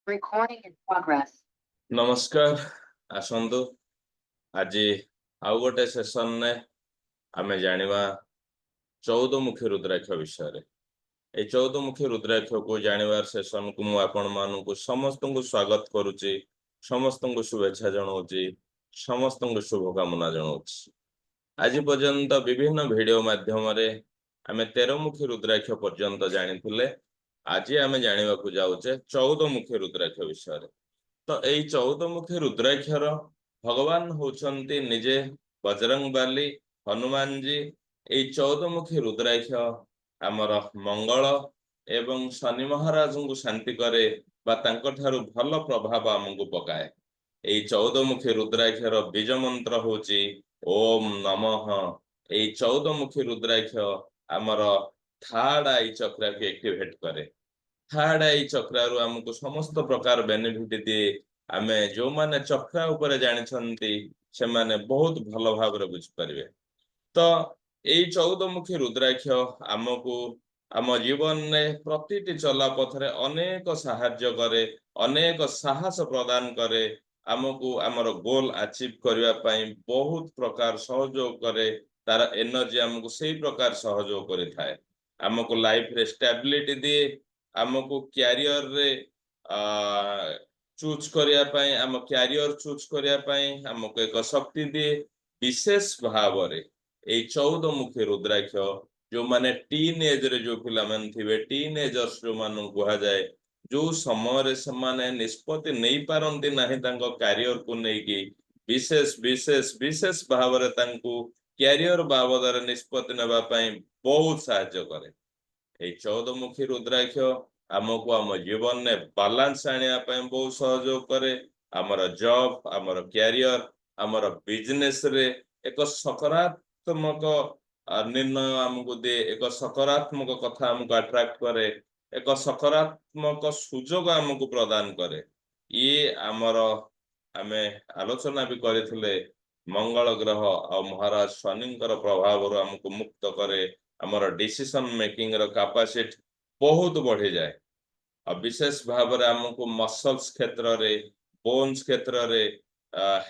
Recording in progress. नमस्कार आसंतु आज आउ गोटे सेशन ने आमे जानिबा 14 मुखी रुद्राक्ष विषय रे ए 14 मुखी रुद्राक्ष को जानिबार सेशन को मु आपण मानु को समस्त को स्वागत करूची समस्त को शुभेच्छा जणाउची समस्त को शुभकामना जणाउची आज पर्यंत विभिन्न वीडियो माध्यम रे आमे 13 मुखी रुद्राक्ष पर्यंत जानिथिले आज आमे जानिबा को जाउचे 14 मुखी रुद्राक्ष विषय रे तो यही 14 मुखी रुद्राक्षर भगवान होचंती निजे बजरंगबली हनुमान जी यही 14 मुखी रुद्राक्ष आमर मंगल एवं शनि महाराज को शांति करे बा तांको ठारू भल प्रभाव हमको पकाए यही 14 मुखी रुद्राक्षर बीज मंत्र होची ओम नमः यही 14 मुखी रुद्राक्ष आमर थर्ड आई चक्र को एक्टिवेट करे थर्ड आई चक्रारु हमको समस्त प्रकार बेनिफिट दिए आमे जो माने चक्रा ऊपर जानि छंती से माने बहुत भलो भाव रे बुझ परिबे तो एई 14 मुखी रुद्राक्ष हमको आम जीवन में प्रतिटी चला पथ रे अनेक सहाय्य करे अनेक साहस प्रदान करे हमको हमर गोल अचीव करबा पई बहुत प्रकार सहयोग करे तार एनर्जी हमको सही प्रकार सहयोग करि थाए हमको लाइफ रे स्टेबिलिटी दिए हमको कैरियर रे चूज करिया पई हम कैरियर चूज करिया पई हमको एक शक्ति दिए विशेष भाव रे ए 14 मुखी रुद्राक्ष जो माने टीन एज रे जो पिला मन थिबे टीन एजर्स जो मानु कहा जाए जो समय रे समान निष्पत्ति नहीं पारंती नाही तांको कैरियर को नहीं की विशेष विशेष विशेष भाव रे तांको कैरियर बाबद रे निष्पत्ति नेबा पई बहुत सहायता करे ए 14 मुखी रुद्राक्ष हमको हम जीवन ने बैलेंस आनिया पई बहुत सहयोग करे हमर जॉब हमर कैरियर हमर बिजनेस रे एक सकारात्मक निर्णय हमको दे एक सकारात्मक कथा हमको अट्रैक्ट करे एक सकारात्मक सुजोग हमको प्रदान करे ये हमर हमें आलोचना भी करथिले मंगल ग्रह और महाराज शनिंकर प्रभाव रो हमको मुक्त करे हमर डिसीजन मेकिंग रो कैपेसिटी बहुत बढ़ी जाए और विशेष भाव रे हमको मसल्स क्षेत्र रे बोन्स क्षेत्र रे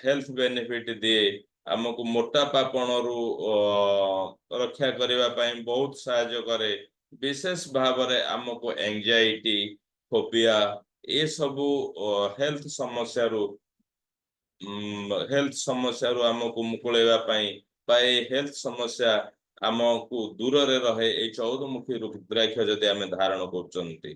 हेल्थ बेनिफिट दिए हमको मोटापापण रु रक्षा करबा पई बहुत सहायता करे विशेष भाव रे हमको एंजाइटी फोबिया ए सब हेल्थ समस्या रु हमको मुकुलेबा पई पाए हेल्थ समस्या हमको दूर रे रहे ए 14 मुखी रुद्राक्ष जदि आमे धारण करचंती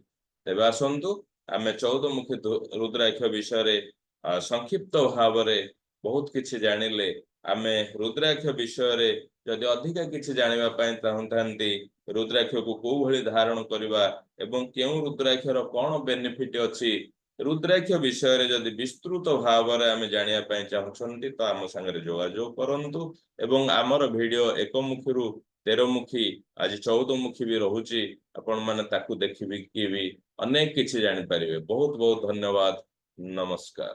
तेबे आसंतु आमे 14 मुखी रुद्राक्ष विषय रे संक्षिप्त भाव रे बहुत किछि जानिले आमे रुद्राक्ष विषय रे जदि अधिक किछि जानिबा पई चाहंतांती रुद्राक्ष को को भली धारण करबा एवं केउ रुद्राक्ष रो कोन बेनिफिट अछि रुद्राक्ष विषय रे जदि विस्तृत भाव रे आमे जानिया पई चाहछंती तो आम संगे जोगाजोग करंतु एवं आमर वीडियो एक मुखी रु 13 मुखी आज 14 मुखी भी रहुची आपण माने ताकू देखिबी कि भी अनेक किछि जानि परिबे बहुत बहुत धन्यवाद नमस्कार।